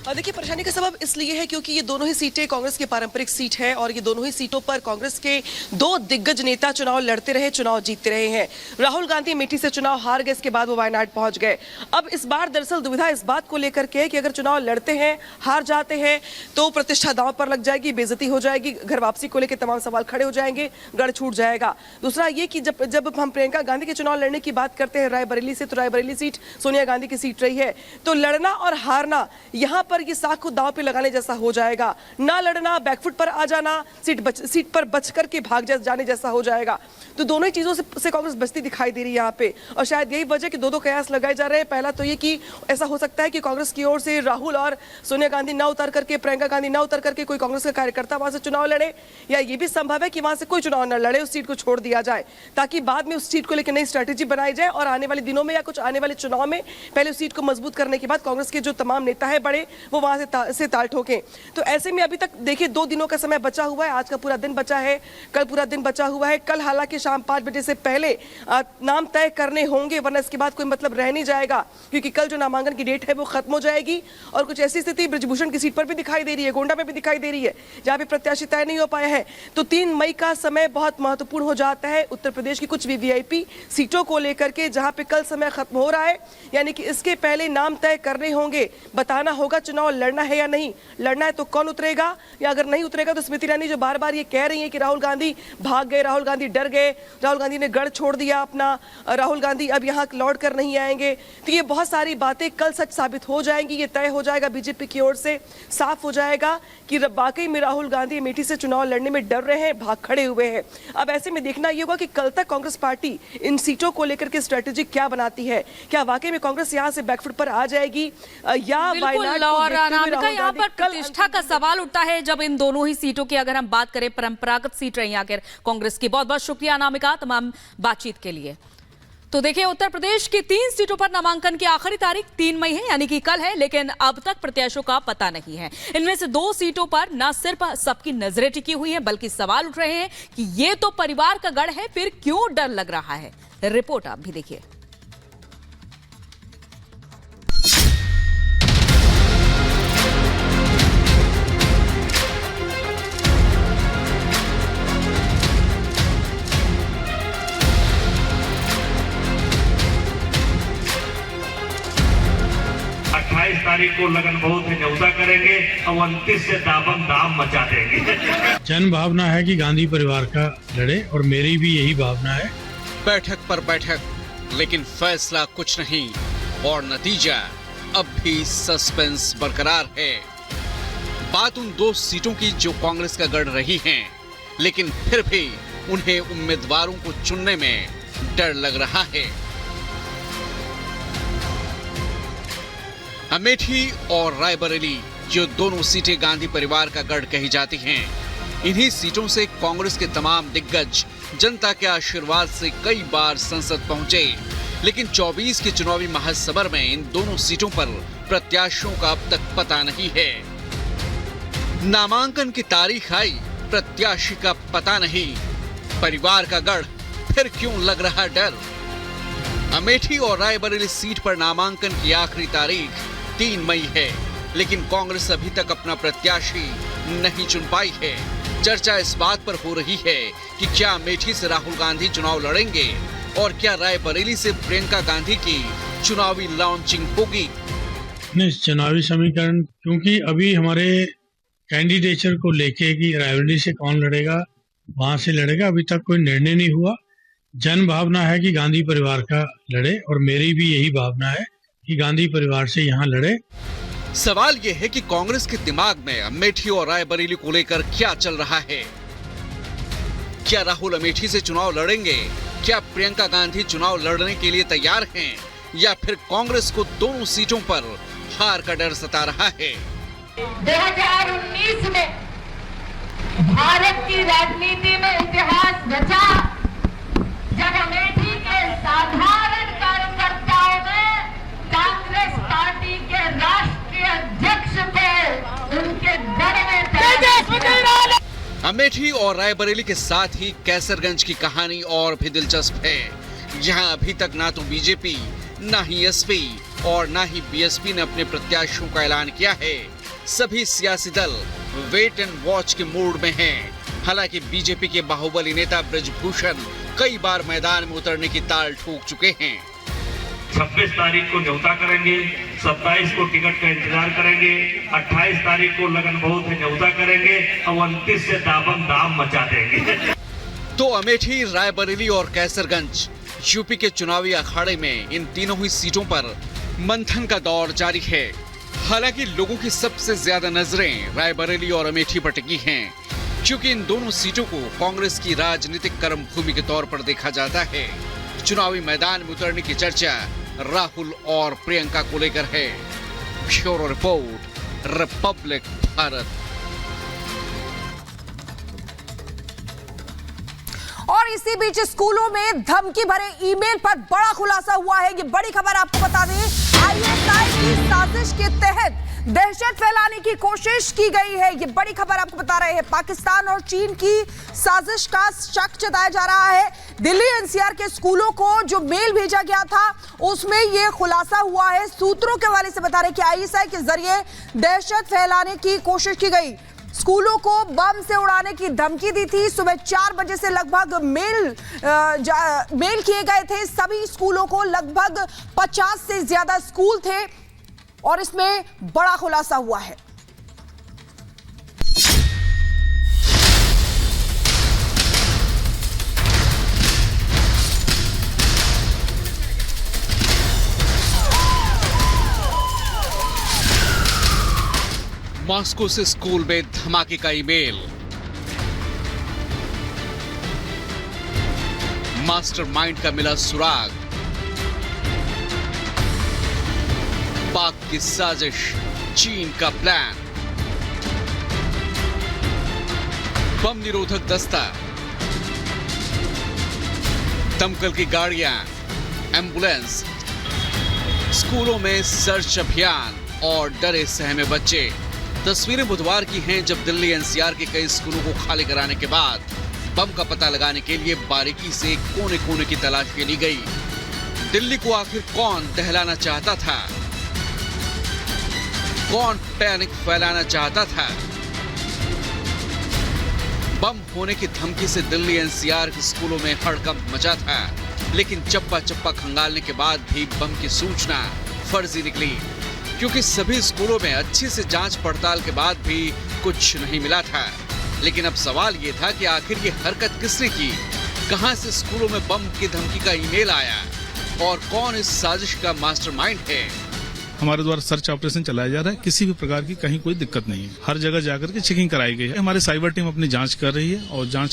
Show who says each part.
Speaker 1: देखिए, परेशानी का सबब इसलिए है क्योंकि ये दोनों ही सीटें कांग्रेस की पारंपरिक सीट है और ये दोनों ही सीटों पर कांग्रेस के दो दिग्गज नेता चुनाव लड़ते रहे, चुनाव जीतते रहे हैं। राहुल गांधी अमेठी से चुनाव हार गए, इसके बाद वो वायनाड पहुंच गए। अब इस बार दरअसल दुविधा इस बात को लेकर के कि अगर चुनाव लड़ते हैं, हार जाते हैं तो प्रतिष्ठा दांव पर लग जाएगी, बेइज्जती हो जाएगी, घर वापसी को लेकर तमाम सवाल खड़े हो जाएंगे, गढ़ छूट जाएगा। दूसरा ये कि जब हम प्रियंका गांधी के चुनाव लड़ने की बात करते हैं रायबरेली से, तो रायबरेली सीट सोनिया गांधी की सीट रही है, तो लड़ना और हारना यहां पर ये साख को दांव पे लगाने जैसा हो जाएगा। ना लड़ना, बैकफुट पर आ जाना, सीट पर बच करके भाग जाने जैसा हो जाएगा। तो दोनों ही चीजों से कांग्रेस बचती दिखाई दे रही है यहाँ पे, और शायद यही वजह कि दो कयास लगाए जा रहे हैं। पहला तो ये कि ऐसा हो सकता है कि कांग्रेस की ओर से राहुल और सोनिया गांधी ना उतर करके, प्रियंका गांधी ना उतर करके कोई कांग्रेस का कार्यकर्ता वहां से चुनाव लड़े, या ये भी संभव है कि वहां से कोई चुनाव न लड़े, उस सीट को छोड़ दिया जाए, ताकि बाद में उस सीट को लेकर नई स्ट्रैटेजी बनाई जाए और आने वाले दिनों में या कुछ आने वाले चुनाव में पहले उस सीट को मजबूत करने के बाद कांग्रेस के जो तमाम नेता है बड़े, वो वहां से ताल ठोकें। तो ऐसे में अभी तक देखिए 2 दिनों का समय बचा हुआ है, आज का पूरा दिन बचा है, कल पूरा दिन बचा हुआ है। कल हालांकि शाम 5 बजे से पहले नाम तय करने होंगे, वरना इसके बाद कोई मतलब रह नहीं जाएगा, क्योंकि कल जो नामांकन की डेट है वो खत्म हो जाएगी। और कुछ ऐसी स्थिति ब्रजभूषण की सीट पर भी दिखाई दे रही है, गोंडा में भी दिखाई दे रही है, जहां पे प्रत्याशी तय नहीं हो पाया है। तो 3 मई का समय बहुत महत्वपूर्ण हो जाता है उत्तर प्रदेश की कुछ वीवीआईपी सीटों को लेकर के, जहां पे कल समय खत्म हो रहा है, यानी कि इसके पहले नाम तय करने होंगे, बताना होगा चुनाव लड़ना है या नहीं। लड़ना है तो कौन उतरेगा, या अगर नहीं उतरेगा तो स्मृति ईरानी जो बार बार ये कह रही है कि राहुल गांधी भाग गए, राहुल गांधी डर गए, राहुल गांधी ने गढ़ छोड़ दिया अपना, राहुल गांधी अब यहाँ लौट कर नहीं आएंगे, तो ये बहुत सारी बातें कल सच साबित हो जाएंगी। ये तय हो जाएगा, बीजेपी की ओर से साफ हो जाएगा कि वाकई में राहुल गांधी अमेठी से चुनाव लड़ने में डर रहे हैं, भाग खड़े हुए हैं। अब ऐसे में देखना ये होगा कि कल तक कांग्रेस पार्टी इन सीटों को लेकर के स्ट्रेटेजी क्या बनाती है। क्या वाकई में कांग्रेस यहाँ से बैकफुट पर आ जाएगी, या वायनाड को देखते हुए
Speaker 2: यहाँ पर प्रतिष्ठा का सवाल उठता है जब इन दोनों ही सीटों की अगर हम बात करें, परंपरागत सीट रही आखिर कांग्रेस की। बहुत बहुत शुक्रिया अनामिका तमाम बातचीत के लिए। तो देखिए, उत्तर प्रदेश की 3 सीटों पर नामांकन की आखिरी तारीख 3 मई है, यानी कि कल है, लेकिन अब तक प्रत्याशियों का पता नहीं है। इनमें से 2 सीटों पर न सिर्फ सबकी नजरें टिकी हुई हैं, बल्कि सवाल उठ रहे हैं कि ये तो परिवार का गढ़ है, फिर क्यों डर लग रहा है। रिपोर्ट आप भी देखिए।
Speaker 3: तारीख को लगन बहुत ही न्यौता करेंगे और 29 से दामन दाम मचा देंगे।
Speaker 4: जन भावना है कि गांधी परिवार का लड़े, और मेरी भी यही भावना है।
Speaker 5: बैठक पर बैठक, लेकिन फैसला कुछ नहीं, और नतीजा अब भी सस्पेंस बरकरार है। बात उन 2 सीटों की जो कांग्रेस का गढ़ रही हैं, लेकिन फिर भी उन्हें उम्मीदवारों को चुनने में डर लग रहा है। अमेठी और रायबरेली, जो दोनों सीटें गांधी परिवार का गढ़ कही जाती हैं, इन्हीं सीटों से कांग्रेस के तमाम दिग्गज जनता के आशीर्वाद से कई बार संसद पहुंचे, लेकिन 24 के चुनावी महासमर में इन दोनों सीटों पर प्रत्याशियों का अब तक पता नहीं है। नामांकन की तारीख आई, प्रत्याशी का पता नहीं, परिवार का गढ़, फिर क्यों लग रहा डर। अमेठी और रायबरेली सीट पर नामांकन की आखिरी तारीख 3 मई है, लेकिन कांग्रेस अभी तक अपना प्रत्याशी नहीं चुन पाई है। चर्चा इस बात पर हो रही है कि क्या अमेठी से राहुल गांधी चुनाव लड़ेंगे, और क्या रायबरेली से प्रियंका गांधी की चुनावी लॉन्चिंग होगी।
Speaker 4: चुनावी समीकरण, क्योंकि अभी हमारे कैंडिडेचर को लेके कि रायबरेली से कौन लड़ेगा, वहां से लड़ेगा, अभी तक कोई निर्णय नहीं हुआ। जन भावना है कि गांधी परिवार का लड़े, और मेरी भी यही भावना है कि गांधी परिवार से यहाँ लड़े।
Speaker 5: सवाल यह है कि कांग्रेस के दिमाग में अमेठी और रायबरेली को लेकर क्या चल रहा है। क्या राहुल अमेठी से चुनाव लड़ेंगे, क्या प्रियंका गांधी चुनाव लड़ने के लिए तैयार हैं, या फिर कांग्रेस को दोनों सीटों पर हार का डर सता रहा है।
Speaker 6: 2019 में भारत की राजनीति में इतिहास रचा, जब अमेठी के साधारण कार्यकर्ताओं ने कांग्रेस पार्टी के राष्ट्रीय अध्यक्ष को उनके गढ़ में
Speaker 5: अमेठी और रायबरेली के साथ ही कैसरगंज की कहानी और भी दिलचस्प है। यहाँ अभी तक ना तो बीजेपी, ना ही एसपी और न ही बीएसपी ने अपने प्रत्याशियों का ऐलान किया है। सभी सियासी दल वेट एंड वॉच के मूड में हैं। हालांकि बीजेपी के बाहुबली नेता ब्रजभूषण कई बार मैदान में उतरने की ताल ठोक चुके हैं।
Speaker 3: 26 तारीख को न्योता करेंगे, 27 को टिकट का इंतजार करेंगे, 28 तारीख को लगन बहुत है न्योता करेंगे और 29 से दाबम दाम मचा देंगे।
Speaker 5: तो अमेठी, रायबरेली और कैसरगंज यूपी के चुनावी अखाड़े में इन तीनों ही सीटों पर मंथन का दौर जारी है। हालांकि लोगों की सबसे ज्यादा नजरें रायबरेली और अमेठी पर टिकी हैं, क्योंकि इन दोनों सीटों को कांग्रेस की राजनीतिक कर्मभूमि के तौर पर देखा जाता है। चुनावी मैदान में उतरने की चर्चा राहुल और प्रियंका को लेकर है। Bureau report, Republic Bharat.
Speaker 7: और इसी बीच स्कूलों में धमकी भरे ईमेल पर बड़ा खुलासा हुआ है। ये बड़ी खबर आपको बता दें, आईएसआई की साजिश के तहत दहशत फैलाने की कोशिश की गई है। ये बड़ी खबर आपको बता रहे हैं। पाकिस्तान और चीन की साजिश का शक जताया जा रहा है। दिल्ली एनसीआर के स्कूलों को जो मेल भेजा गया था उसमें ये खुलासा हुआ है। सूत्रों के हवाले से बता रहे कि आईएसआई के जरिए दहशत फैलाने की कोशिश की गई। स्कूलों को बम से उड़ाने की धमकी दी थी। सुबह 4 बजे से लगभग मेल किए गए थे। सभी स्कूलों को लगभग 50 से ज्यादा स्कूल थे और इसमें बड़ा खुलासा हुआ है।
Speaker 5: मॉस्को से स्कूल में धमाके का ईमेल। मास्टरमाइंड का मिला सुराग। पाक की साजिश, चीन का प्लान। बम निरोधक दस्ता, दमकल की गाड़ियां, एम्बुलेंस, स्कूलों में सर्च अभियान और डरे सहमे बच्चे। तस्वीरें बुधवार की हैं जब दिल्ली एनसीआर के कई स्कूलों को खाली कराने के बाद बम का पता लगाने के लिए बारीकी से कोने कोने की तलाश ली गई। दिल्ली को आखिर कौन दहलाना चाहता था? कौन पैनिक फैलाना चाहता था? बम होने की धमकी से दिल्ली एनसीआर के स्कूलों में हड़कंप मचा था, लेकिन चप्पा चप्पा खंगालने के बाद भी बम की सूचना फर्जी निकली, क्योंकि सभी स्कूलों में अच्छी से जांच पड़ताल के बाद भी कुछ नहीं मिला था। लेकिन अब सवाल ये था कि आखिर ये हरकत किसने की? कहां से स्कूलों में बम की धमकी का ईमेल आया और कौन इस साजिश का मास्टरमाइंड है?
Speaker 8: हमारे द्वारा सर्च ऑपरेशन चलाया जा रहा है। किसी भी प्रकार की कहीं कोई दिक्कत नहीं है। हर जगह जाकर के चेकिंग कराई गई है। हमारी साइबर टीम अपनी जांच कर रही है और जांच